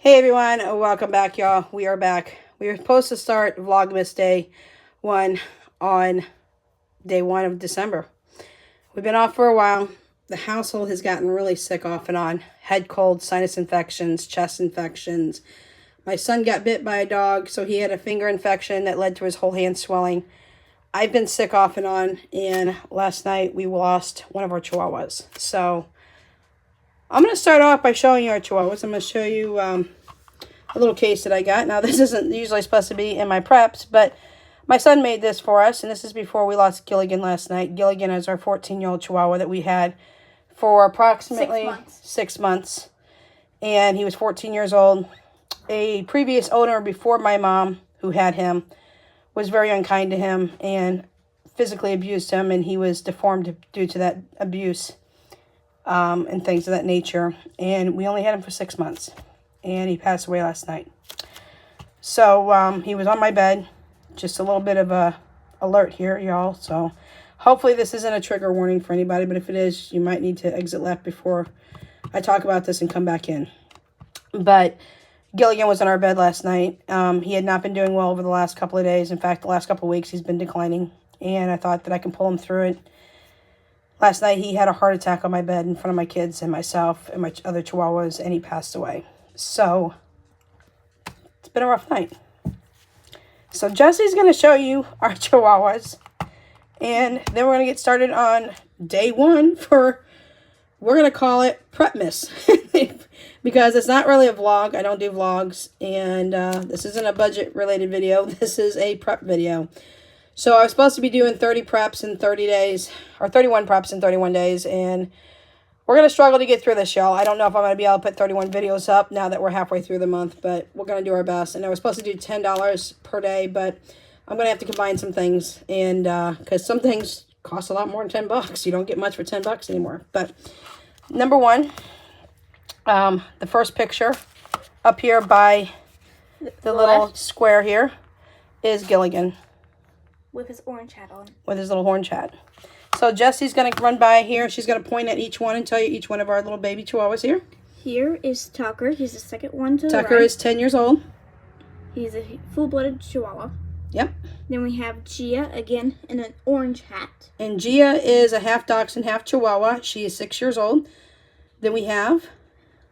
Hey everyone, welcome back, y'all. We are back. We were supposed to start Vlogmas Day 1 on day 1 of December. We've been off for a while. The household has gotten really sick off and on. Head cold, sinus infections, chest infections. My son got bit by a dog, so he had a finger infection that led to his whole hand swelling. I've been sick off and on, and last night we lost one of our chihuahuas. So I'm going to start off by showing you our chihuahuas. I'm going to show you a little case that I got. Now, this isn't usually supposed to be in my preps, but my son made this for us, and this is before we lost Gilligan last night. Gilligan is our 14-year-old chihuahua that we had for approximately 6 months, and he was 14 years old. A previous owner before my mom, who had him, was very unkind to him and physically abused him, and he was deformed due to that abuse. And things of that nature. And we only had him for 6 months. And he passed away last night. So he was on my bed. Just a little bit of a alert here, y'all. So hopefully this isn't a trigger warning for anybody. But if it is, you might need to exit left before I talk about this and come back in. But Gilligan was on our bed last night. He had not been doing well over the last couple of days. In fact, the last couple of weeks he's been declining. And I thought that I can pull him through it. Last night, he had a heart attack on my bed in front of my kids and myself and my other chihuahuas, and he passed away. So, it's been a rough night. So, Jesse's going to show you our chihuahuas, and then we're going to get started on day 1 for, we're going to call it Prepmas, because it's not really a vlog. I don't do vlogs, and this isn't a budget-related video. This is a prep video. So I was supposed to be doing 30 preps in 30 days, or 31 preps in 31 days, and we're going to struggle to get through this, y'all. I don't know if I'm going to be able to put 31 videos up now that we're halfway through the month, but we're going to do our best. And I was supposed to do $10 per day, but I'm going to have to combine some things, and because some things cost a lot more than $10. You don't get much for $10 anymore. But number 1, the first picture up here by the little square here is Gilligan. With his orange hat on. With his little orange hat. So Jesse's going to run by here. She's going to point at each one and tell you each one of our little baby chihuahuas here. Here is Tucker. He's the second one to the Tucker right. is 10 years old. He's a full-blooded chihuahua. Yep. Then we have Gia, again, in an orange hat. And Gia is a half dachshund, half chihuahua. She is 6 years old. Then we have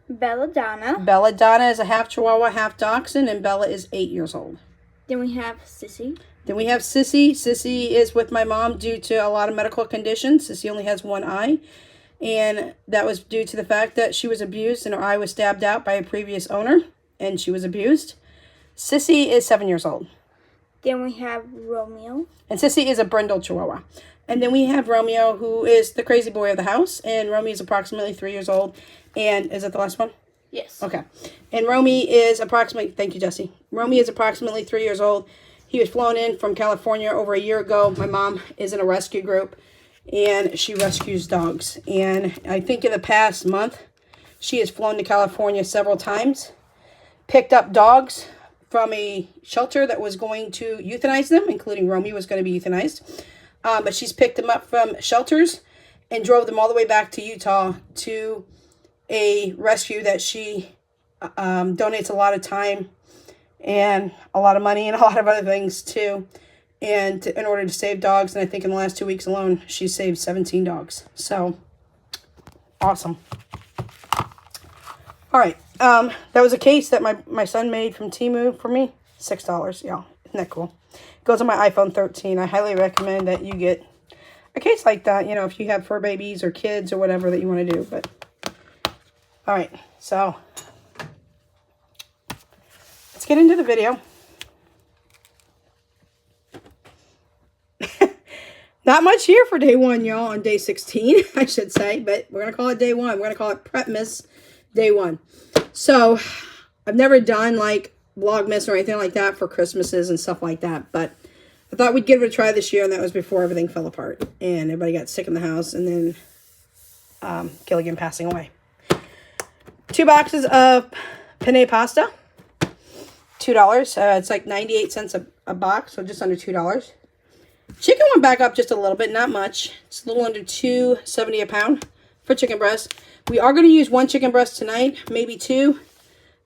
Belladonna. Belladonna is a half chihuahua, half dachshund, and Bella is 8 years old. Then we have Sissy. Then we have Sissy. Sissy is with my mom due to a lot of medical conditions. Sissy only has one eye. And that was due to the fact that she was abused and her eye was stabbed out by a previous owner. And she was abused. Sissy is 7 years old. Then we have Romeo. And Sissy is a brindle chihuahua. And then we have Romeo, who is the crazy boy of the house. And Romeo is approximately 3 years old. And is that the last one? Yes. Okay. And Romy is approximately, thank you, Jesse. Romy is approximately 3 years old. He was flown in from California over a year ago. My mom is in a rescue group, and she rescues dogs. And I think in the past month, she has flown to California several times, picked up dogs from a shelter that was going to euthanize them, including Romy was going to be euthanized. But she's picked them up from shelters and drove them all the way back to Utah to a rescue that she donates a lot of time and a lot of money and a lot of other things too, and in order to save dogs. And I think in the last 2 weeks alone, she saved 17 dogs. So awesome. All right, that was a case that my son made from Temu for me. $6, y'all. Isn't that cool? It goes on my iPhone 13. I highly recommend that you get a case like that, you know, if you have fur babies or kids or whatever that you want to do. But all right, so let's get into the video. Not much here for day 1, y'all, on day 16, I should say, but we're going to call it day 1. We're going to call it Prepmas day 1. So I've never done like Vlogmas or anything like that for Christmases and stuff like that, but I thought we'd give it a try this year, and that was before everything fell apart and everybody got sick in the house, and then Gilligan passing away. 2 boxes of penne pasta, $2. It's like 98 cents a box, so just under $2. Chicken went back up just a little bit, not much. It's a little under $2.70 a pound for chicken breast. We are going to use 1 chicken breast tonight, maybe 2.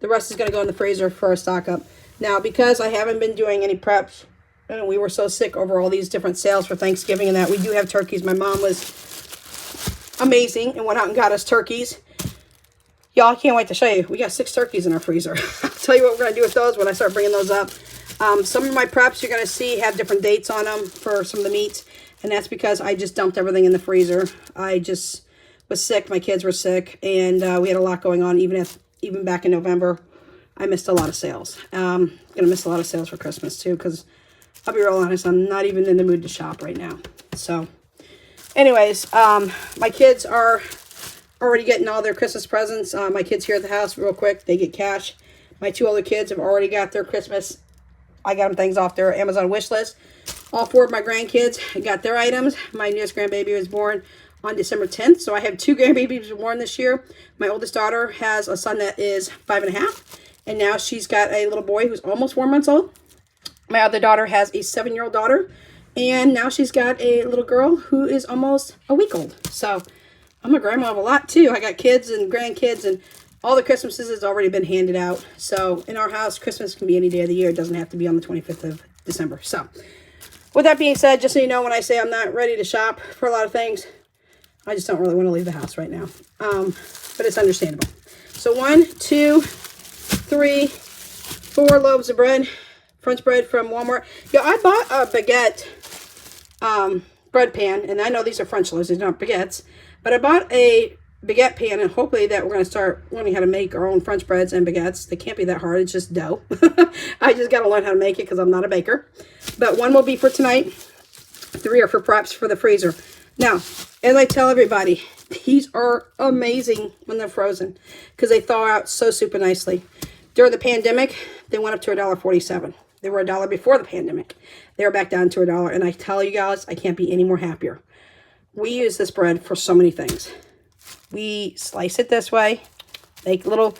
The rest is going to go in the freezer for a stock up. Now, because I haven't been doing any preps, and we were so sick over all these different sales for Thanksgiving and that, we do have turkeys. My mom was amazing and went out and got us turkeys. Y'all, I can't wait to show you. We got 6 turkeys in our freezer. I'll tell you what we're going to do with those when I start bringing those up. Some of my preps you're going to see have different dates on them for some of the meats. And that's because I just dumped everything in the freezer. I just was sick. My kids were sick. And we had a lot going on even back in November. I missed a lot of sales. I'm going to miss a lot of sales for Christmas too. Because I'll be real honest, I'm not even in the mood to shop right now. So anyways, my kids are already getting all their Christmas presents. My kids here at the house, real quick, they get cash. My 2 other kids have already got their Christmas. I got them things off their Amazon wish list. All 4 of my grandkids got their items. My newest grandbaby was born on December 10th. So I have 2 grandbabies born this year. My oldest daughter has a son that is 5.5. And now she's got a little boy who's almost 4 months old. My other daughter has a 7-year-old daughter. And now she's got a little girl who is almost a week old. So I'm a grandma of a lot too. I got kids and grandkids, and all the Christmases has already been handed out. So in our house, Christmas can be any day of the year. It doesn't have to be on the 25th of December. So with that being said, just so you know, when I say I'm not ready to shop for a lot of things, I just don't really want to leave the house right now. But it's understandable. So 1, 2, 3, 4 loaves of bread. French bread from Walmart. Yeah, I bought a baguette bread pan, and I know these are French loaves, these are not baguettes, but I bought a baguette pan, and hopefully that we're going to start learning how to make our own French breads and baguettes. They can't be that hard. It's just dough. I just got to learn how to make it because I'm not a baker. But 1 will be for tonight. 3 are for preps for the freezer. Now, as I tell everybody, these are amazing when they're frozen because they thaw out so super nicely. During the pandemic, they went up to $1.47. They were $1 before the pandemic. They are back down to $1. And I tell you guys, I can't be any more happier. We use this bread for so many things. We slice it this way. Make little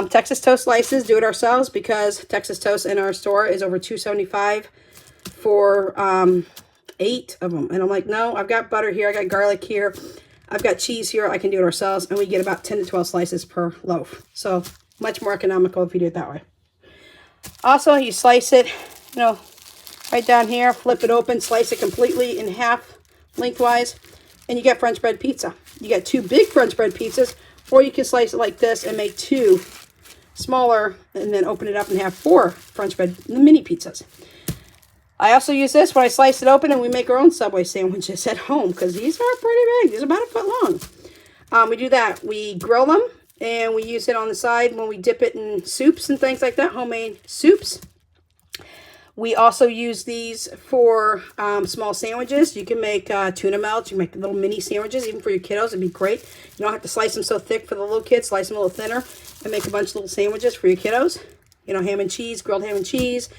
Texas toast slices. Do it ourselves because Texas toast in our store is over $2.75 for 8 of them. And I'm like, no, I've got butter here. I got garlic here. I've got cheese here. I can do it ourselves. And we get about 10 to 12 slices per loaf. So much more economical if you do it that way. Also, you slice it, right down here, flip it open, slice it completely in half lengthwise, and you get French bread pizza. You get 2 big French bread pizzas, or you can slice it like this and make 2 smaller, and then open it up and have 4 French bread mini pizzas. I also use this when I slice it open and we make our own Subway sandwiches at home, because these are pretty big. These are about 1 foot long. We do that. We grill them. And we use it on the side when we dip it in soups and things like that, homemade soups. We also use these for small sandwiches. You can make tuna melts. You can make little mini sandwiches, even for your kiddos. It'd be great. You don't have to slice them so thick for the little kids. Slice them a little thinner and make a bunch of little sandwiches for your kiddos. Ham and cheese, grilled ham and cheese.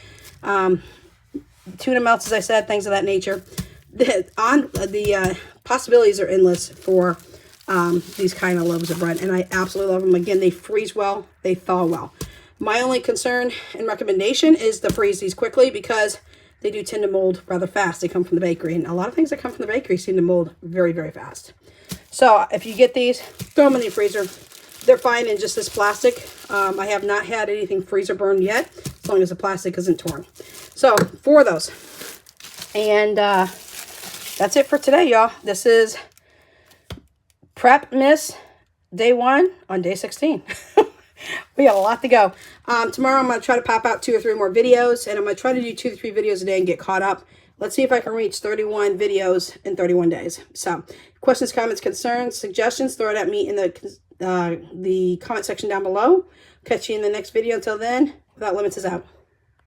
Tuna melts, as I said, things of that nature. The possibilities are endless for these kind of loaves of bread, and I absolutely love them. Again, they freeze well, they thaw well. My only concern and recommendation is to freeze these quickly because they do tend to mold rather fast. They come from the bakery, and a lot of things that come from the bakery seem to mold very, very fast. So if you get these, throw them in the freezer. They're fine in just this plastic. I have not had anything freezer burned yet, as long as the plastic isn't torn. So 4 of those, and that's it for today, y'all. This is Prep Miss Day 1 on day 16. We got a lot to go. Tomorrow I'm going to try to pop out 2 or 3 more videos, and I'm going to try to do 2 to 3 videos a day and get caught up. Let's see if I can reach 31 videos in 31 days. So questions, comments, concerns, suggestions, throw it at me in the comment section down below. Catch you in the next video. Until then, Without Limits is out.